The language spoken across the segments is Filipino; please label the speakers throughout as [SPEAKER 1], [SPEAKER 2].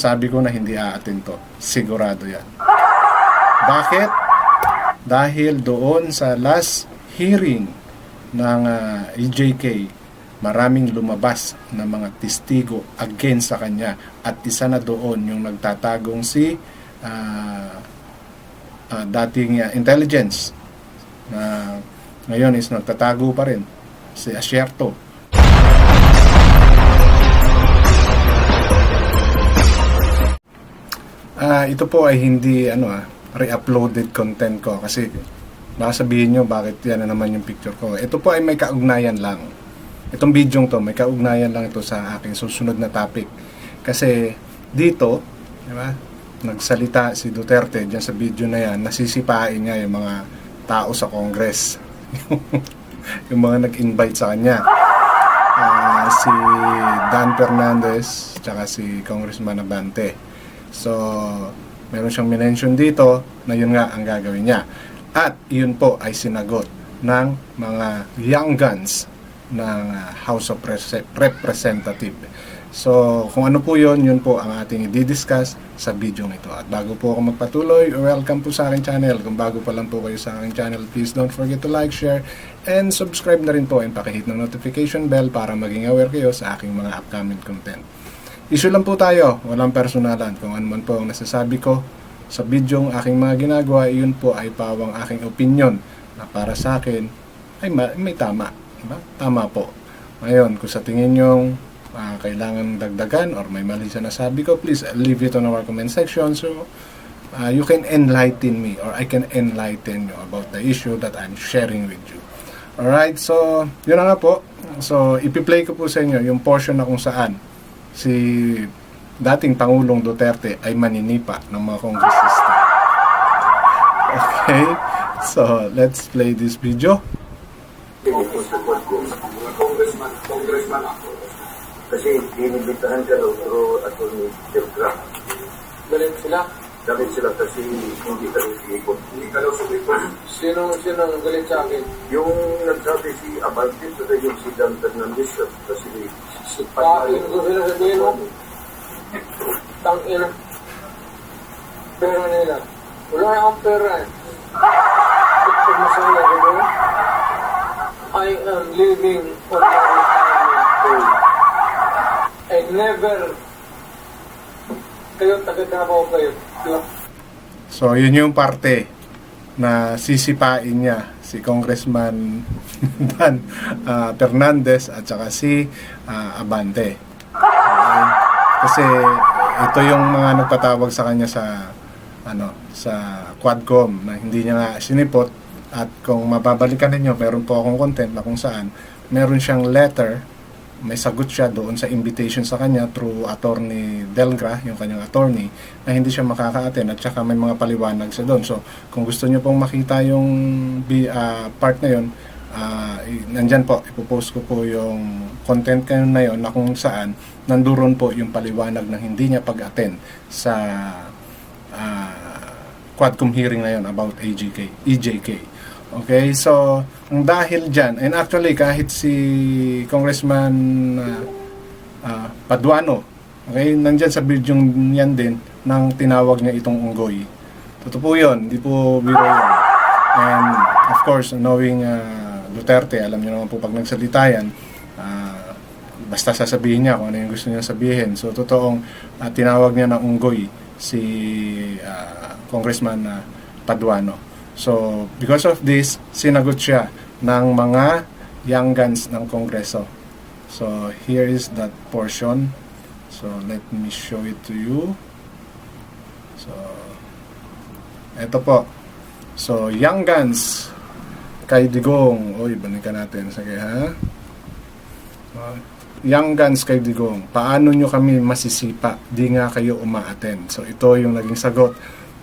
[SPEAKER 1] sabi ko na hindi aatin to. Sigurado yan. Bakit? Dahil doon sa last hearing ng EJK, maraming lumabas na mga testigo against sa kanya. At isa na doon yung nagtatagong si dating intelligence na ngayon is nagtatago pa rin, si Asierto. Ito po ay hindi re-uploaded content ko kasi baka sabihin nyo bakit yan na naman yung picture ko. Ito po ay may kaugnayan lang. Itong video to may kaugnayan lang ito sa aking susunod na topic. Kasi dito, di ba, nagsalita si Duterte dyan sa video na yan, nasisipain niya yung mga tao sa Congress. Yung mga nag-invite sa kanya. Si Dan Fernandez tsaka si Congressman Abante. So, meron siyang minention dito na yun nga ang gagawin niya. At yun po ay sinagot ng mga young guns ng House of Representative. So, kung ano po yun po ang ating i-discuss sa video nito. At bago po ako magpatuloy, welcome po sa aking channel. Kung bago pa lang po kayo sa aking channel, please don't forget to like, share, and subscribe na rin po and pakihit ng notification bell para maging aware kayo sa aking mga upcoming content. Issue lang po tayo, walang personalan. Kung ano man po ang nasasabi ko sa video ng aking mga ginagawa, iyon po ay pawang aking opinion na para sa akin ay may tama. Diba? Tama po. Ngayon, kung sa tingin nyo kailangan dagdagan or may mali sa nasabi ko, please leave it on our comment section so you can enlighten me or I can enlighten you about the issue that I'm sharing with you. Alright, so yun na nga po. So ipi-play ko po sa inyo yung portion na kung saan si dating Pangulong Duterte ay maninipa ng mga kongresista. Okay, so let's play this video.
[SPEAKER 2] Congressman ako. Kasi inibitahan ka daw pero Atty. Delgra. Galit sila kasi hindi ka daw siikot. Hindi ka daw sumikot. Sino galit sa akin? Yung nagsabi si Abante at yung si Dan Fernandez kasi si Pakin ko sila sabihin mo. Tangina. Pera nila. Wala akong pera eh. Pag masaya ko doon, I am living on my retirement goal. I never kayo taga-trabaho kayo.
[SPEAKER 1] So yun yung parte na sisipain niya si Congressman Dan Fernandez at saka si Abante. Okay? Kasi ito yung mga nagpatawag sa kanya sa sa Quadcom na hindi niya nga sinipot. At kung mababalikan ninyo, meron po akong content na kung saan meron siyang letter, may sagot siya doon sa invitation sa kanya through Atty. Delgra, yung kanyang attorney, na hindi siya makaka-attend at saka may mga paliwanag siya doon. So, kung gusto niyo pong makita yung part na yun, nandyan po, ipopost ko po yung content kayo na yun na kung saan nandoon po yung paliwanag na hindi niya pag-attend sa Quadcom hearing na yun about EJK. Okay, so dahil dyan, and actually kahit si Congressman Paduano, okay, nandyan sa video yan din nang tinawag niya itong unggoy. Totoo po yun, hindi po biro yun. And of course, knowing Duterte, alam niyo naman po pag nagsalita yan, basta sasabihin niya kung ano yung gusto niya sabihin. So totoong tinawag niya ng unggoy si Congressman Paduano. So, because of this, sinagot siya ng mga young guns ng Kongreso. So, here is that portion. So, let me show it to you. So, eto po. So, young guns kay Digong. Uy, balikan natin. Sige, ha? Young guns kay Digong. Paano nyo kami masisipa? Di nga kayo uma-attend. So, ito yung naging sagot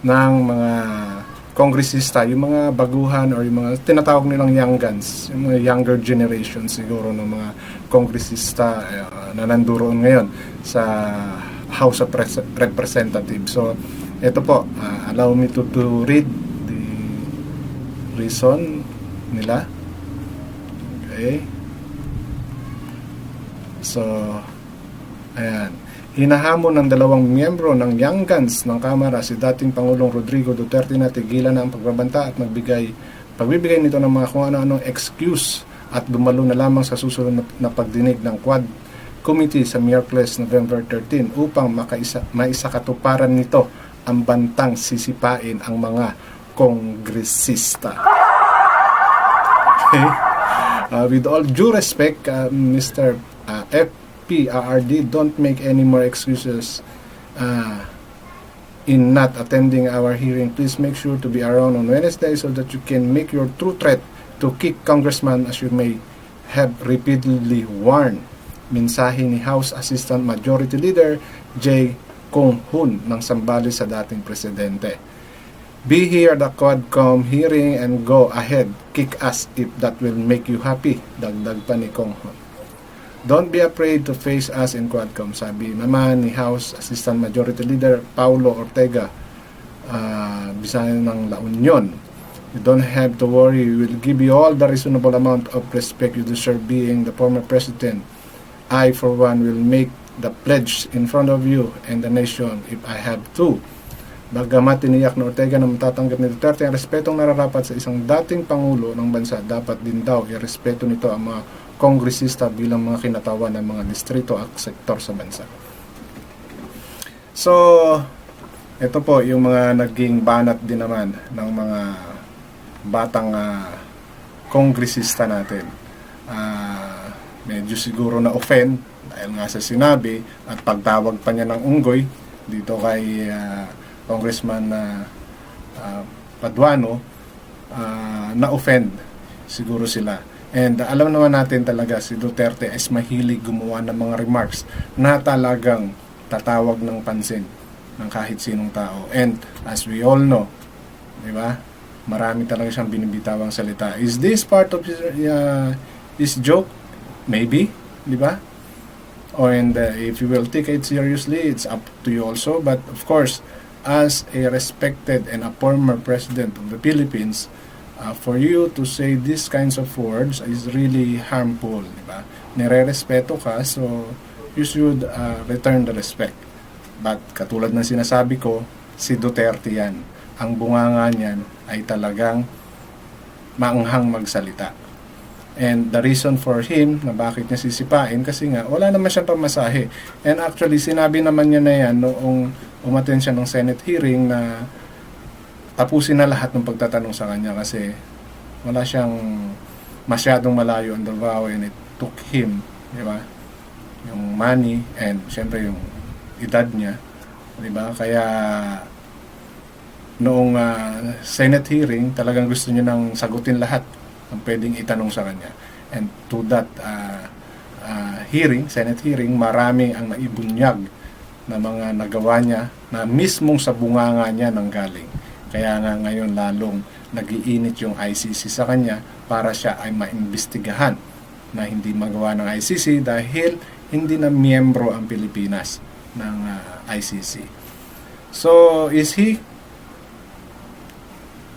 [SPEAKER 1] ng mga kongresista, yung mga baguhan or yung mga tinatawag nilang young guns, yung mga younger generation siguro ng mga kongresista na nanduroon ngayon sa House of Representatives. So, ito po, allow me to read the reason nila. Okay. So, ayan. Hinahamon ng dalawang miyembro ng Young Guns ng Kamara si dating Pangulong Rodrigo Duterte na tigilan na ang pagbabanta at pagbibigay nito ng mga kung ano-anong excuse at dumalo na lamang sa susunod na pagdinig ng Quad Committee sa Miyerkules November 13 upang maisakatuparan nito ang bantang sisipain ang mga kongresista. Okay? With all due respect, Mr. FPRRD, don't make any more excuses in not attending our hearing. Please make sure to be around on Wednesday so that you can make your true threat to kick Congressman as you may have repeatedly warned. Mensahe ni House Assistant Majority Leader Jay Kung-hun ng Sambales sa dating presidente. Be here the Quadcom hearing and go ahead, kick us if that will make you happy, dagdag pa ni Kung-hun. Don't be afraid to face us in Quadcom, sabi naman ni House Assistant Majority Leader Paulo Ortega, Bisayan ng La Union. You don't have to worry, we will give you all the reasonable amount of respect you deserve being the former president. I for one will make the pledge in front of you and the nation if I have to. Bagamat tiniyak na Ortega na matatanggap ni Duterte ang respetong nararapat sa isang dating pangulo ng bansa, dapat din daw irespeto nito ang mga kongresista bilang mga kinatawan ng mga distrito at sektor sa bansa. So, ito po yung mga naging banat din naman ng mga batang kongresista natin. Medyo siguro na offend dahil nga sa sinabi at pagtawag pa niya ng unggoy dito kay Congressman Paduano, na-offend siguro sila. And alam naman natin talaga si Duterte is mahilig gumawa ng mga remarks na talagang tatawag ng pansin ng kahit sinong tao. And as we all know, di ba? Marami talaga siyang binibitawang salita. Is this part of his joke? Maybe, di ba? And if you will take it seriously, it's up to you also. But of course, as a respected and a former president of the Philippines, for you to say these kinds of words is really harmful, di ba? Nire-respeto ka, so you should return the respect. But katulad ng sinasabi ko, si Duterte yan. Ang bunganga niyan ay talagang maanghang magsalita. And the reason for him na bakit niya sisipain, kasi nga wala naman siyang pamasahe. And actually, sinabi naman niya na yan noong umattend siya ng Senate hearing na tapusin na lahat ng pagtatanong sa kanya kasi wala siyang masyadong malayo ang Davao and it took him, di ba? Yung money and syempre yung edad niya, di ba? Kaya noong Senate hearing, talagang gusto niya nang sagutin lahat ang pwedeng itanong sa kanya. And to that hearing, Senate hearing, marami ang naibunyag na mga nagawa niya na mismong sa bunganga niya nang galing. Kaya nga ngayon lalong nag-iinit yung ICC sa kanya para siya ay maimbestigahan na hindi magawa ng ICC dahil hindi na miyembro ang Pilipinas ng ICC. So, is he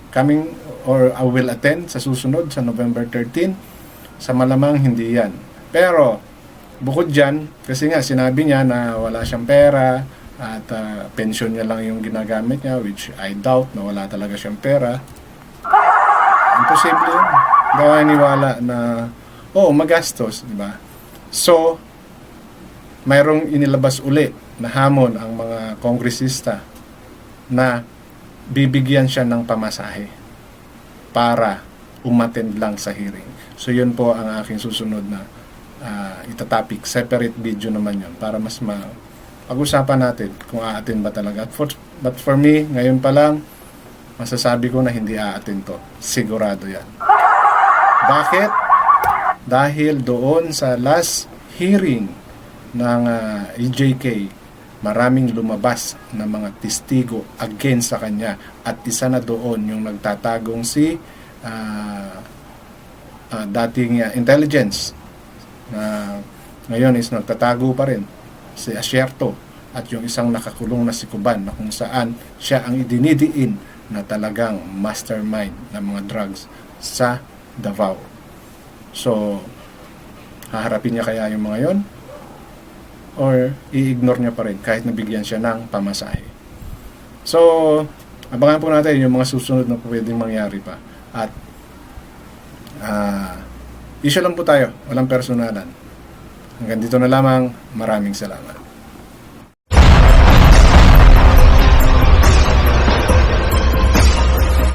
[SPEAKER 1] coming or will attend sa susunod sa November 13? Sa malamang hindi yan. Pero, bukod dyan, kasi nga sinabi niya na wala siyang pera at pension niya lang yung ginagamit niya, which I doubt na wala talaga siyang pera. Imposible yun. Daw niwala na magastos, di ba? So, mayroong inilabas uli na hamon ang mga kongresista na bibigyan siya ng pamasahe para umattend lang sa hearing. So, yun po ang aking susunod na itatopic. Separate video naman yun para mas pag-usapan natin kung a-attend ba talaga. But for me, ngayon pa lang, masasabi ko na hindi a-attend to. Sigurado yan. Bakit? Dahil doon sa last hearing ng EJK, maraming lumabas na mga testigo against sa kanya. At isa na doon yung nagtatagong si dating intelligence na ngayon is nagtatago pa rin, si Asierto, at yung isang nakakulong na si Kuban na kung saan siya ang idinidiin na talagang mastermind ng mga drugs sa Davao. So, haharapin niya kaya yung mga yon? or i-ignore niya pa rin kahit nabigyan siya ng pamasahe. So, abangan po natin yung mga susunod na pwedeng mangyari pa. At issue lang po tayo, walang personalan. Hanggang dito na lamang, maraming salamat.